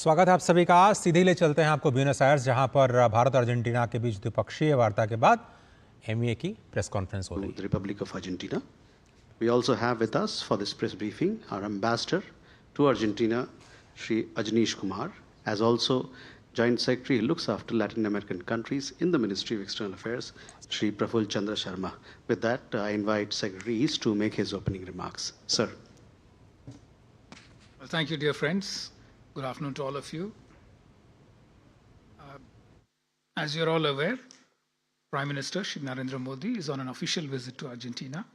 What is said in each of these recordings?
स्वागत है आप सभी का। सीधे ले चलते हैं आपको ब्यूनस आयर्स, जहां पर भारत और अर्जेंटीना के बीच द्विपक्षीय वार्ता के बाद एमईए की प्रेस कॉन्फ्रेंस हो रही है। The Republic of Argentina. We also have with us for this press briefing our ambassador to Argentina, Shri Ajneesh Kumar, as also Joint Secretary who looks after Latin American countries in the Ministry of External Affairs, Shri Praful Chandra Sharma. With that, I invite Secretary East to make his opening remarks. Sir. Well, thank you, dear friends. Good afternoon to all of you. As you're all aware, Prime Minister Shri Narendra Modi is on an official visit to Argentina.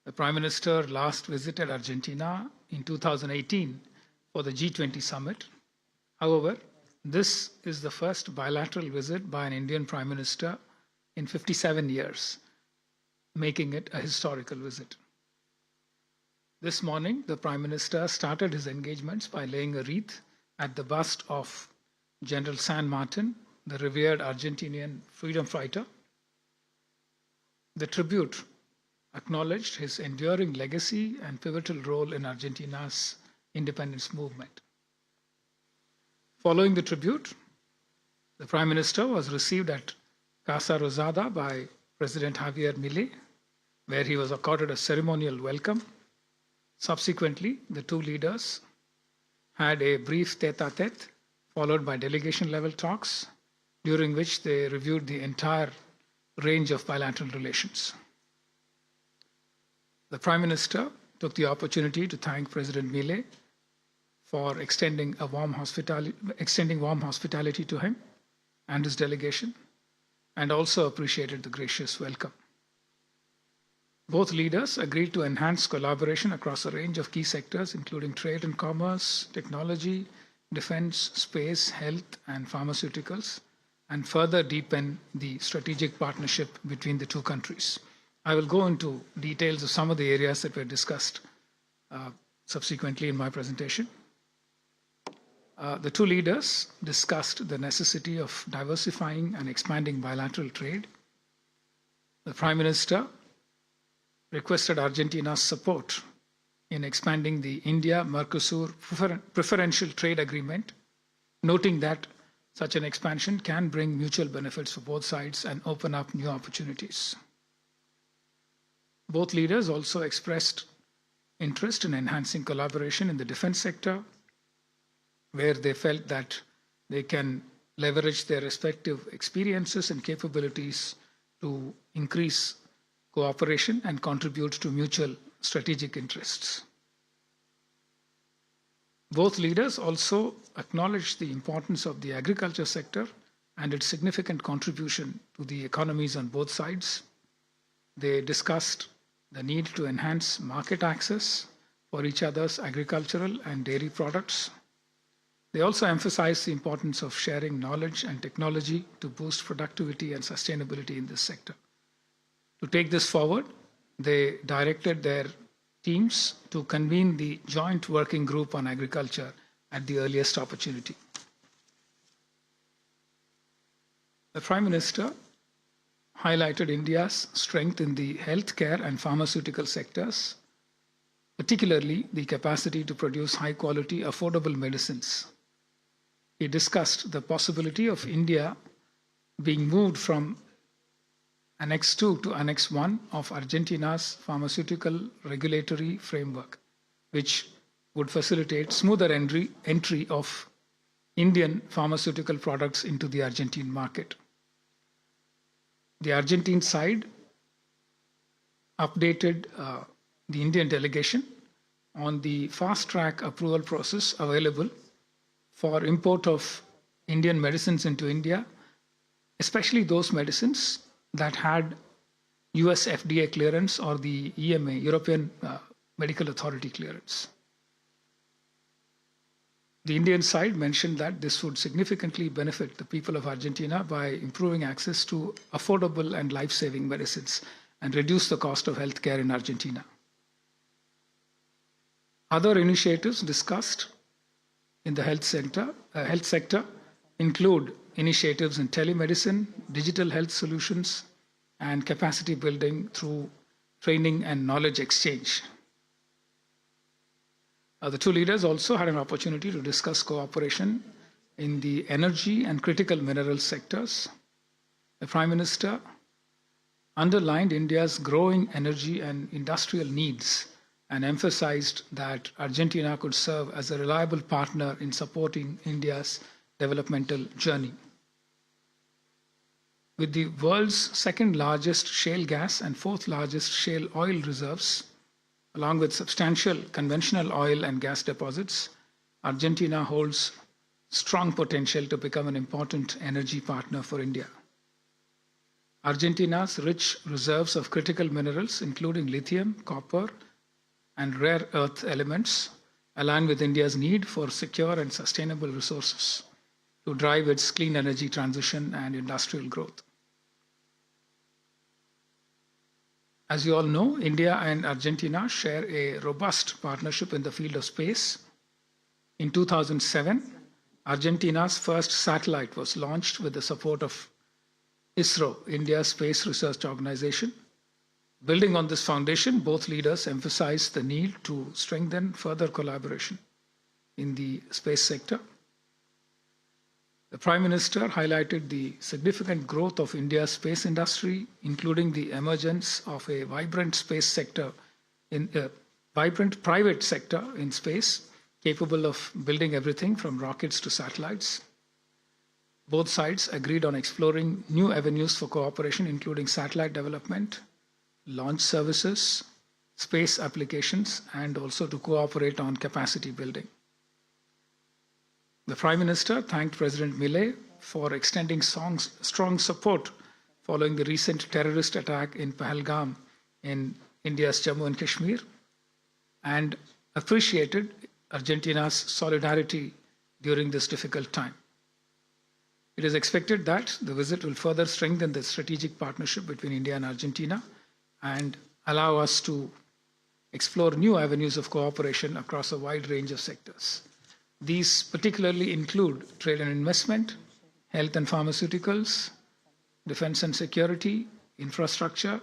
The Prime Minister last visited Argentina in 2018 for the G20 summit. However, this is the first bilateral visit by an Indian Prime Minister in 57 years, making it a historical visit. This morning, the Prime Minister started his engagements by laying a wreath at the bust of General San Martin, the revered Argentinian freedom fighter. The tribute acknowledged his enduring legacy and pivotal role in Argentina's independence movement. Following the tribute, the Prime Minister was received at Casa Rosada by President Javier Milei, where he was accorded a ceremonial welcome. Subsequently, the two leaders had a brief tete-a-tete, followed by delegation-level talks, during which they reviewed the entire range of bilateral relations. The Prime Minister took the opportunity to thank President Milei for extending warm hospitality to him and his delegation, and also appreciated the gracious welcome. Both leaders agreed to enhance collaboration across a range of key sectors, including trade and commerce, technology, defense, space, health, and pharmaceuticals, and further deepen the strategic partnership between the two countries. I will go into details of some of the areas that were discussed subsequently in my presentation. The two leaders discussed the necessity of diversifying and expanding bilateral trade. The Prime Minister requested Argentina's support in expanding the India-Mercosur preferential trade agreement, noting that such an expansion can bring mutual benefits for both sides and open up new opportunities. Both leaders also expressed interest in enhancing collaboration in the defense sector, where they felt that they can leverage their respective experiences and capabilities to increase cooperation and contribute to mutual strategic interests. Both leaders also acknowledged the importance of the agriculture sector and its significant contribution to the economies on both sides. They discussed the need to enhance market access for each other's agricultural and dairy products. They also emphasized the importance of sharing knowledge and technology to boost productivity and sustainability in this sector. To take this forward, they directed their teams to convene the Joint Working Group on Agriculture at the earliest opportunity. The Prime Minister highlighted India's strength in the healthcare and pharmaceutical sectors, particularly the capacity to produce high-quality, affordable medicines. He discussed the possibility of India being moved from Annex 2 to Annex 1 of Argentina's pharmaceutical regulatory framework, which would facilitate smoother entry of Indian pharmaceutical products into the Argentine market. The Argentine side updated the Indian delegation on the fast-track approval process available for import of Indian medicines into India, especially those medicines that had US FDA clearance or the EMA, European Medical Authority clearance. The Indian side mentioned that this would significantly benefit the people of Argentina by improving access to affordable and life-saving medicines and reduce the cost of healthcare in Argentina. Other initiatives discussed in the health sector include initiatives in telemedicine, digital health solutions, and capacity building through training and knowledge exchange. The two leaders also had an opportunity to discuss cooperation in the energy and critical mineral sectors. The Prime Minister underlined India's growing energy and industrial needs and emphasized that Argentina could serve as a reliable partner in supporting India's developmental journey. With the world's second largest shale gas and fourth largest shale oil reserves, along with substantial conventional oil and gas deposits, Argentina holds strong potential to become an important energy partner for India. Argentina's rich reserves of critical minerals, including lithium, copper, and rare earth elements, align with India's need for secure and sustainable resources to drive its clean energy transition and industrial growth. As you all know, India and Argentina share a robust partnership in the field of space. In 2007, Argentina's first satellite was launched with the support of ISRO, India's Space Research Organization. Building on this foundation, both leaders emphasized the need to strengthen further collaboration in the space sector. The Prime Minister highlighted the significant growth of India's space industry, including the emergence of a vibrant space sector, vibrant private sector in space, capable of building everything from rockets to satellites. Both sides agreed on exploring new avenues for cooperation, including satellite development, launch services, space applications, and also to cooperate on capacity building. The Prime Minister thanked President Milei for extending strong support following the recent terrorist attack in Pahलगाम in India's Jammu and Kashmir, and appreciated Argentina's solidarity during this difficult time. It is expected that the visit will further strengthen the strategic partnership between India and Argentina and allow us to explore new avenues of cooperation across a wide range of sectors. These particularly include trade and investment, health and pharmaceuticals, defense and security, infrastructure,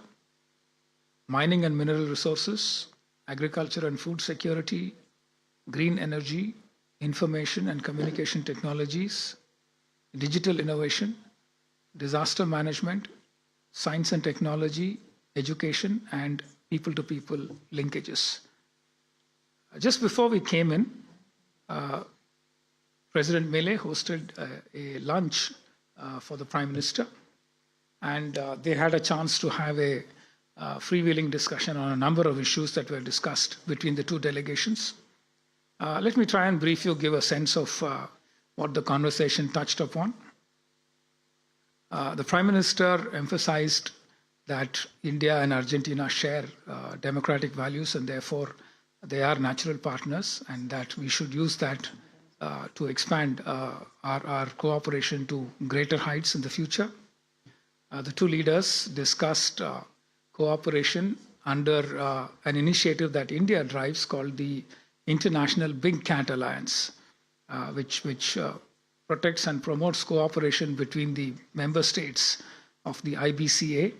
mining and mineral resources, agriculture and food security, green energy, information and communication technologies, digital innovation, disaster management, science and technology, education, and people-to-people linkages. Just before we came in, President Milei hosted a lunch for the Prime Minister, and they had a chance to have a freewheeling discussion on a number of issues that were discussed between the two delegations. Let me try and brief you, give a sense of what the conversation touched upon. The Prime Minister emphasized that India and Argentina share democratic values, and therefore they are natural partners, and that we should use that to expand our cooperation to greater heights in the future. The two leaders discussed cooperation under an initiative that India drives called the International Big Cat Alliance, which protects and promotes cooperation between the member states of the IBCA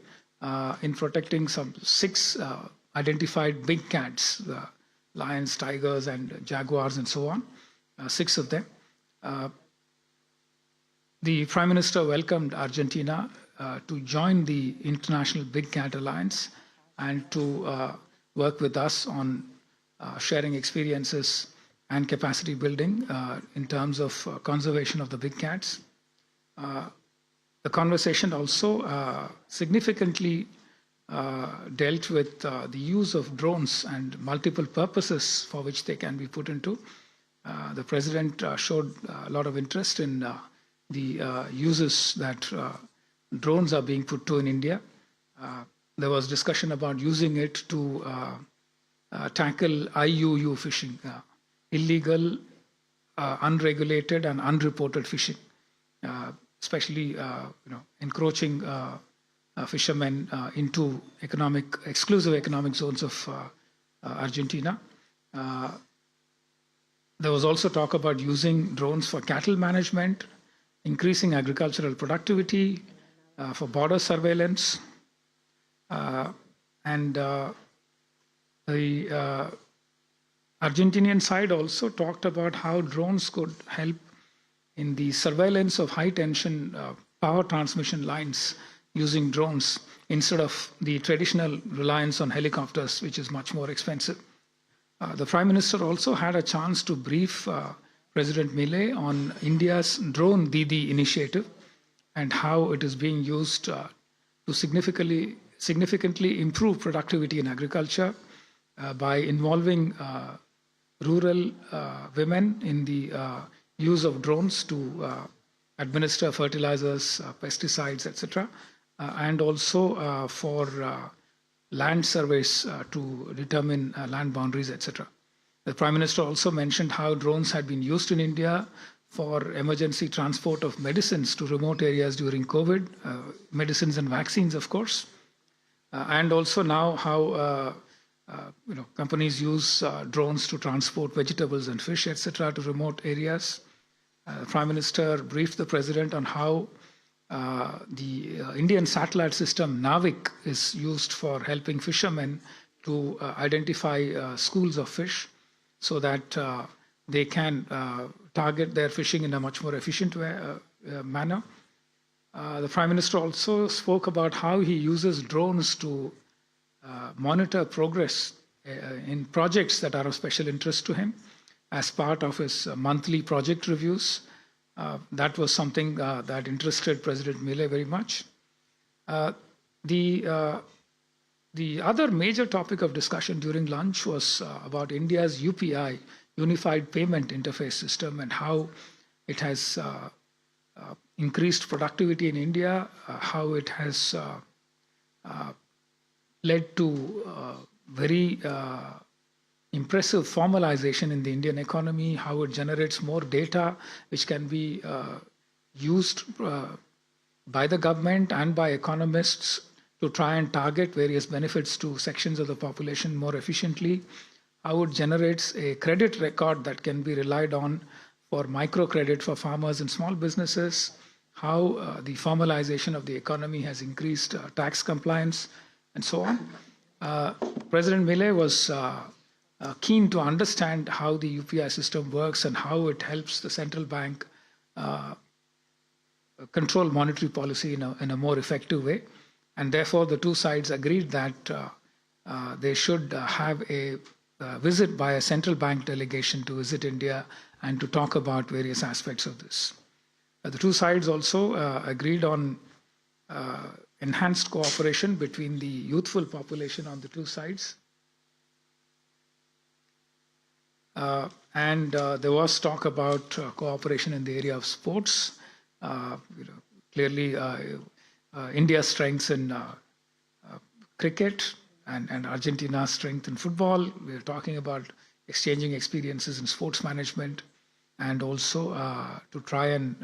in protecting some 6 identified big cats, lions, tigers, and jaguars, and so on, 6 of them. The Prime Minister welcomed Argentina to join the International Big Cat Alliance and to work with us on sharing experiences and capacity building in terms of conservation of the big cats. The conversation also significantly dealt with the use of drones and multiple purposes for which they can be put into. The President showed a lot of interest in the uses that drones are being put to in India. There was discussion about using it to tackle IUU fishing, illegal, unregulated, and unreported fishing, especially encroaching fishermen into exclusive economic zones of Argentina. There was also talk about using drones for cattle management, increasing agricultural productivity, for border surveillance, and the Argentinian side also talked about how drones could help in the surveillance of high-tension power transmission lines using drones instead of the traditional reliance on helicopters, which is much more expensive. The Prime Minister also had a chance to brief President Milei on India's Drone Didi initiative and how it is being used to significantly improve productivity in agriculture by involving rural women in the use of drones to administer fertilizers, pesticides, etc., and also for land surveys to determine land boundaries, etc. The Prime Minister also mentioned how drones had been used in India for emergency transport of medicines to remote areas during COVID, medicines and vaccines, of course, and also now how companies use drones to transport vegetables and fish, etc., to remote areas. The Prime Minister briefed the President on how the Indian satellite system NAVIC is used for helping fishermen to identify schools of fish so that they can target their fishing in a much more efficient manner. The Prime Minister also spoke about how he uses drones to monitor progress in projects that are of special interest to him as part of his monthly project reviews. That was something that interested President Milei very much. The other major topic of discussion during lunch was about India's UPI, Unified Payment Interface System, and how it has increased productivity in India, how it has led to very impressive formalization in the Indian economy, how it generates more data which can be used by the government and by economists to try and target various benefits to sections of the population more efficiently, how it generates a credit record that can be relied on for microcredit for farmers and small businesses, how the formalization of the economy has increased tax compliance, and so on. President Milei was keen to understand how the UPI system works and how it helps the central bank control monetary policy in a more effective way. And therefore, the two sides agreed that they should have a visit by a central bank delegation to visit India and to talk about various aspects of this. The two sides also agreed on enhanced cooperation between the youthful population on the two sides. And there was talk about cooperation in the area of sports. Clearly, India's strengths in cricket and Argentina's strength in football. We are talking about exchanging experiences in sports management and also to try and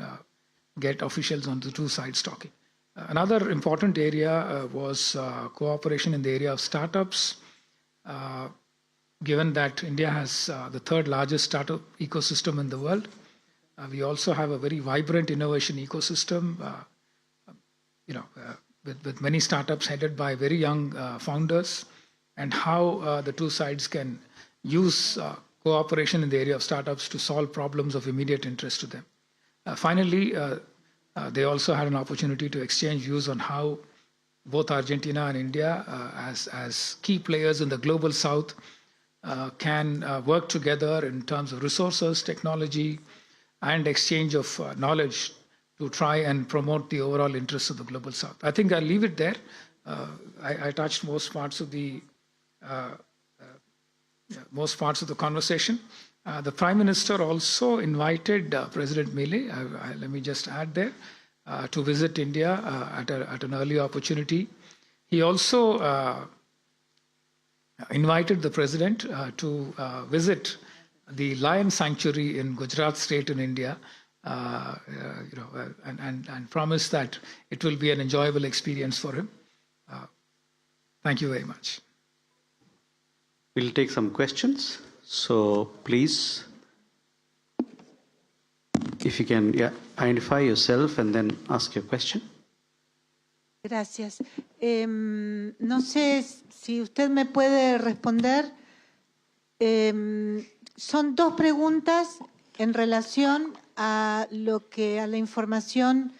get officials on the two sides talking. Another important area was cooperation in the area of startups. Given that India has the third largest startup ecosystem in the world, we also have a very vibrant innovation ecosystem, with many startups headed by very young founders, and how the two sides can use cooperation in the area of startups to solve problems of immediate interest to them. Finally, they also had an opportunity to exchange views on how both Argentina and India, as key players in the global south, can work together in terms of resources, technology, and exchange of knowledge to try and promote the overall interests of the global south. I think I'll leave it there. I touched most parts of the conversation. The Prime Minister also invited President Milei, let me just add there, to visit India at an early opportunity. He also invited the President to visit the lion sanctuary in Gujarat state in India, and promised that it will be an enjoyable experience for him. Thank you very much. We'll take some questions. So please, if you can identify yourself and then ask your question. Gracias. No sé si usted me puede responder. son dos preguntas en relación a la información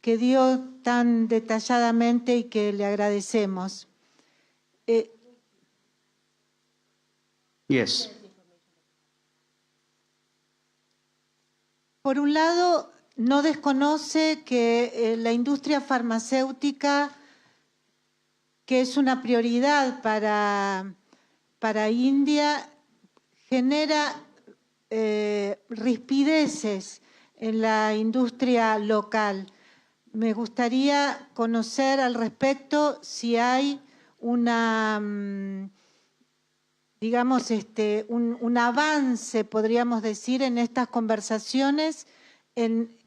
que dio tan detalladamente y que le agradecemos. Yes. Por un lado, no desconoce que la industria farmacéutica, que es una prioridad para India, genera rispideces en la industria local. Me gustaría conocer al respecto si hay una, digamos, un avance, podríamos decir, en estas conversaciones,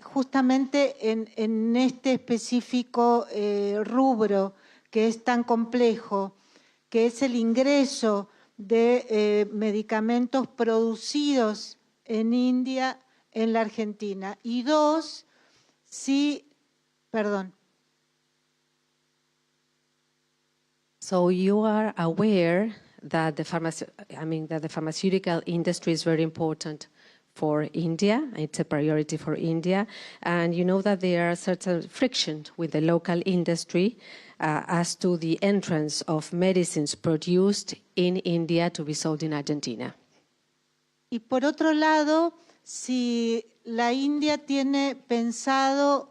justamente en este específico rubro que es tan complejo, que es el ingreso de medicamentos producidos en India en la Argentina. Y dos, perdón. So you are aware that the pharmaceutical industry is very important for India. It's a priority for India. And you know that there are certain frictions with the local industry as to the entrance of medicines produced in India to be sold in Argentina. Y por otro lado, si la India tiene pensado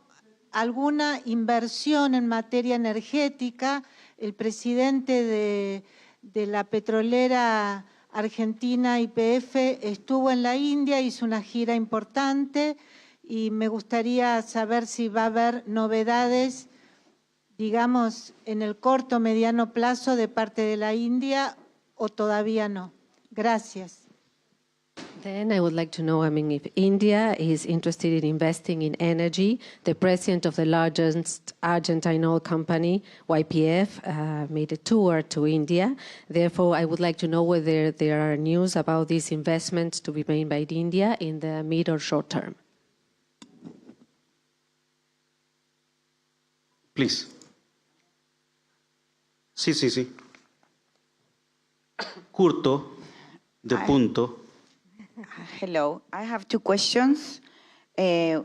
alguna inversión en materia energética. El presidente de la petrolera argentina YPF estuvo en la India, hizo una gira importante y me gustaría saber si va a haber novedades, digamos, en el corto o mediano plazo de parte de la India o todavía no. Gracias. Then I would like to know, if India is interested in investing in energy. The president of the largest Argentine oil company, YPF, made a tour to India. Therefore, I would like to know whether there are news about these investments to be made by India in the mid or short term. Please. Sí. Curto, de punto. Hello, I have two questions. But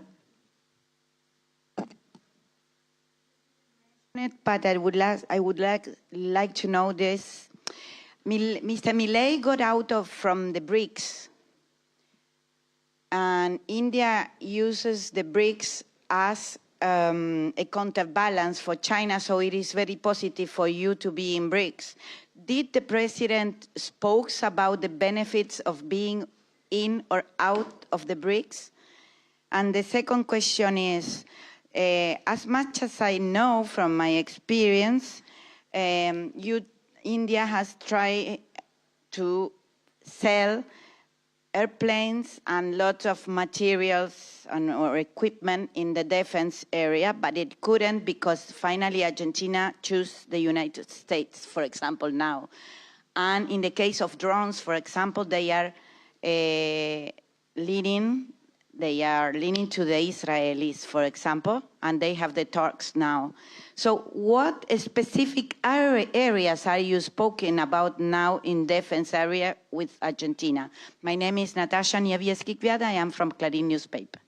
I would like to know this. Mr. Milei got out from the BRICS, and India uses the BRICS as a counterbalance for China, so it is very positive for you to be in BRICS. Did the president spoke about the benefits of being in or out of the BRICS? And the second question is, as much as I know from my experience, India has tried to sell airplanes and lots of materials or equipment in the defense area, but it couldn't because finally Argentina chose the United States, for example, now. And in the case of drones, for example, they are leaning to the Israelis, for example, and they have the talks now. So what specific areas are you speaking about now in defense area with Argentina? My name is Natasha Nievieski-Kviat. I am from Clarín newspaper.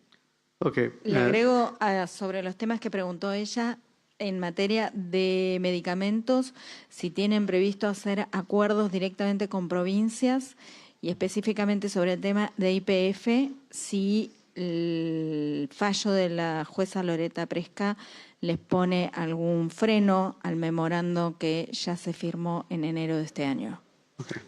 Okay. Le agrego sobre los temas que preguntó ella en materia de medicamentos, si tienen previsto hacer acuerdos directamente con provincias y específicamente sobre el tema de YPF, si el fallo de la jueza Loreta Presca les pone algún freno al memorando que ya se firmó en enero de este año. Okay.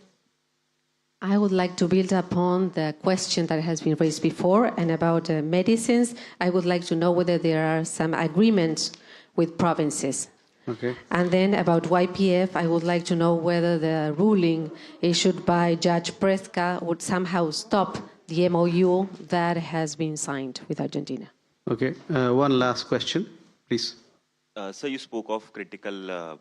I would like to build upon the question that has been raised before and about medicines. I would like to know whether there are some agreements with provinces. Okay. And then about YPF, I would like to know whether the ruling issued by Judge Presca would somehow stop the MOU that has been signed with Argentina. Okay. One last question, please. So you spoke of critical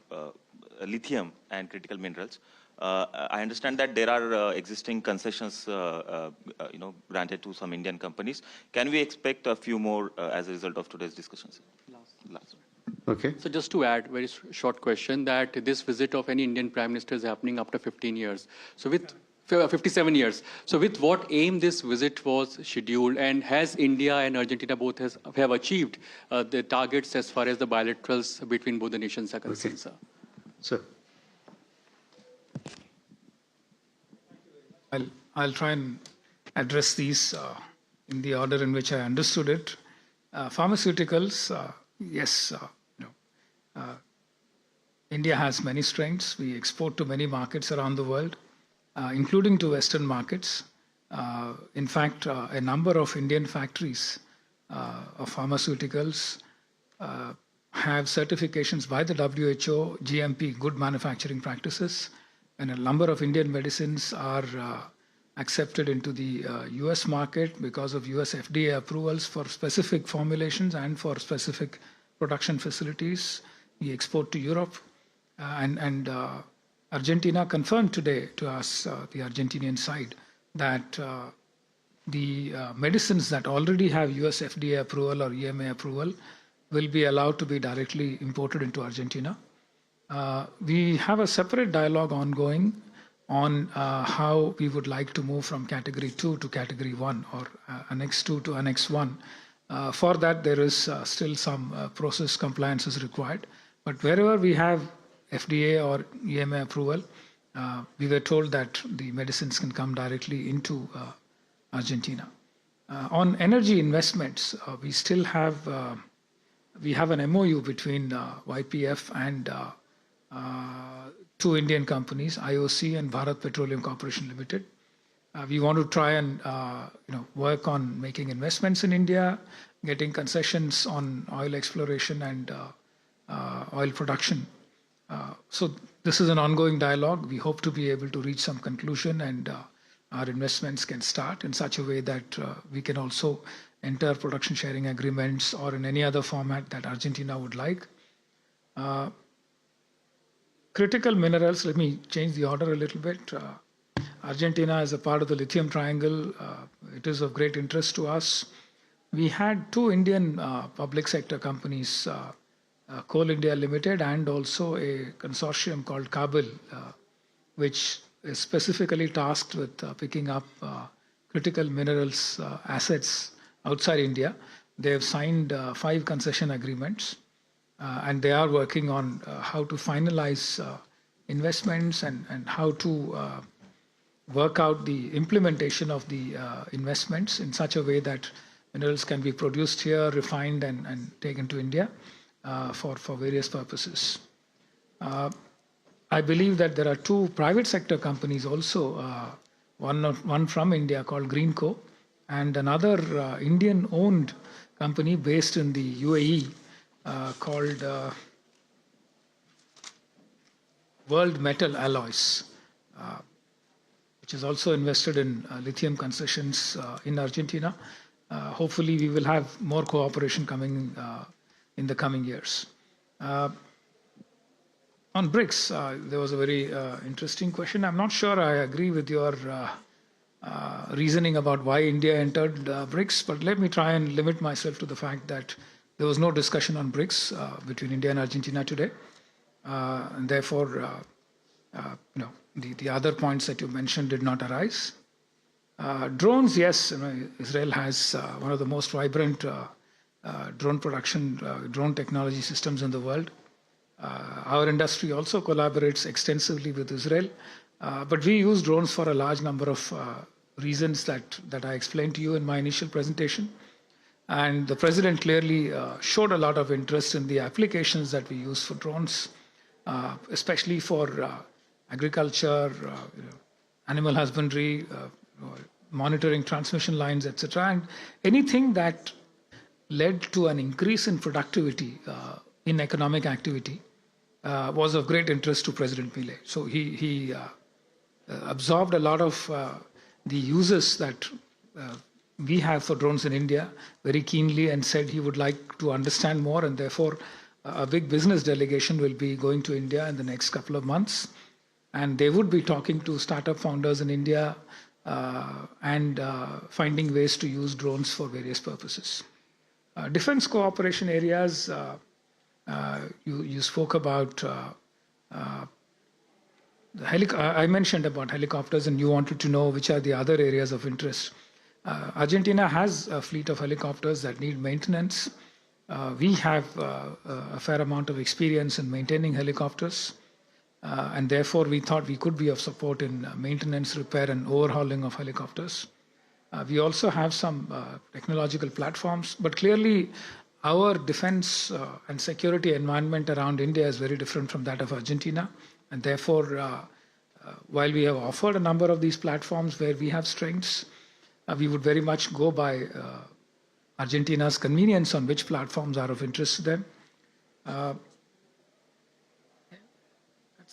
lithium and critical minerals. I understand that there are existing concessions, granted to some Indian companies. Can we expect a few more as a result of today's discussions? Last. Okay. So just to add, very short question, that this visit of any Indian Prime Minister is happening after 15 years. So with 57 years. So with what aim this visit was scheduled, and has India and Argentina both have achieved the targets as far as the bilaterals between both the nations are concerned, sir? Sir. I'll try and address these in the order in which I understood it. Pharmaceuticals, yes, India has many strengths. We export to many markets around the world, including to Western markets. In fact, a number of Indian factories of pharmaceuticals have certifications by the WHO, GMP, good manufacturing practices, and a number of Indian medicines are accepted into the US market because of US FDA approvals for specific formulations and for specific production facilities. We export to Europe, and Argentina confirmed today to us, the Argentinian side, that the medicines that already have US FDA approval or EMA approval will be allowed to be directly imported into Argentina. We have a separate dialogue ongoing on how we would like to move from Category 2 to Category 1 or Annex 2 to Annex 1. For that, there is still some process compliance is required. But wherever we have FDA or EMA approval, we were told that the medicines can come directly into Argentina. On energy investments, we still have we have an MOU between YPF and two Indian companies, IOC and Bharat Petroleum Corporation Limited. We want to try and work on making investments in India, getting concessions on oil exploration and oil production. So this is an ongoing dialogue. We hope to be able to reach some conclusion, and our investments can start in such a way that we can also enter production sharing agreements or in any other format that Argentina would like. Critical minerals, let me change the order a little bit. Argentina is a part of the lithium triangle. It is of great interest to us. We had two Indian public sector companies, Coal India Limited and also a consortium called Kabil, which is specifically tasked with picking up critical minerals assets outside India. They have signed 5 concession agreements, and they are working on how to finalize investments and how to work out the implementation of the investments in such a way that minerals can be produced here, refined, and taken to India for various purposes. I believe that there are 2 private sector companies also, one from India called Greenco, and another Indian-owned company based in the UAE called World Metal Alloys, which is also invested in lithium concessions in Argentina. Hopefully, we will have more cooperation coming in the coming years. On BRICS, there was a very interesting question. I'm not sure I agree with your reasoning about why India entered BRICS, but let me try and limit myself to the fact that there was no discussion on BRICS between India and Argentina today. And therefore, the other points that you mentioned did not arise. Drones, yes, Israel has one of the most vibrant drone production, drone technology systems in the world. Our industry also collaborates extensively with Israel, but we use drones for a large number of reasons that I explained to you in my initial presentation. And the president clearly showed a lot of interest in the applications that we use for drones, especially for agriculture, animal husbandry, monitoring transmission lines, etc. And anything that led to an increase in productivity in economic activity was of great interest to President Milei. So he absorbed a lot of the uses that we have for drones in India very keenly and said he would like to understand more, and therefore a big business delegation will be going to India in the next couple of months, and they would be talking to startup founders in India and finding ways to use drones for various purposes. Defense cooperation areas, you spoke about I mentioned about helicopters, and you wanted to know which are the other areas of interest. Argentina has a fleet of helicopters that need maintenance. We have a fair amount of experience in maintaining helicopters, and therefore we thought we could be of support in maintenance, repair, and overhauling of helicopters. We also have some technological platforms, but clearly our defense and security environment around India is very different from that of Argentina. And therefore, while we have offered a number of these platforms where we have strengths, we would very much go by Argentina's convenience on which platforms are of interest to them.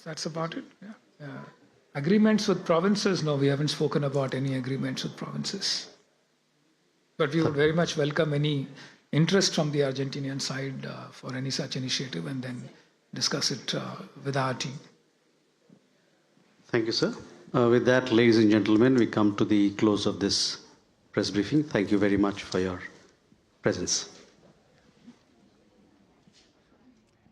That's about it. Yeah. Agreements with provinces? No, we haven't spoken about any agreements with provinces. But we would very much welcome any interest from the Argentinian side for any such initiative, and then discuss it with our team. Thank you, sir. With that, ladies and gentlemen, we come to the close of this press briefing. Thank you very much for your presence.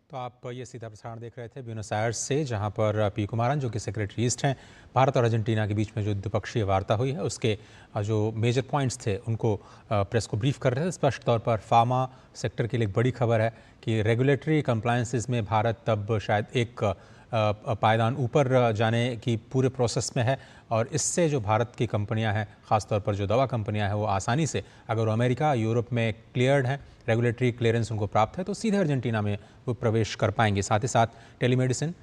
तो आप ये सीधा प्रसारण देख रहे थे Buenos Aires से, जहां पर पी कुमारन जो कि सेक्रेटरी ईस्ट हैं, भारत और अर्जेंटीना के बीच में जो द्विपक्षीय वार्ता हुई है उसके जो मेजर पॉइंट्स थे उनको प्रेस को ब्रीफ कर रहे थे। स्पष्ट तौर पर फार्मा सेक्टर के लिए एक बड़ी खबर है कि रेगुलेटरी कंप्लायंसेस में भारत तब शायद एक पायदान ऊपर जाने की पूरे प्रोसेस में है, और इससे जो भारत की कंपनियां हैं, ख़ासतौर पर जो दवा कंपनियां हैं, वो आसानी से अगर वो अमेरिका, यूरोप में क्लियर्ड हैं, रेगुलेटरी क्लियरेंस उनको प्राप्त है, तो सीधे अर्जेंटीना में वो प्रवेश कर पाएंगे। साथ ही साथ टेलीमेडिसिन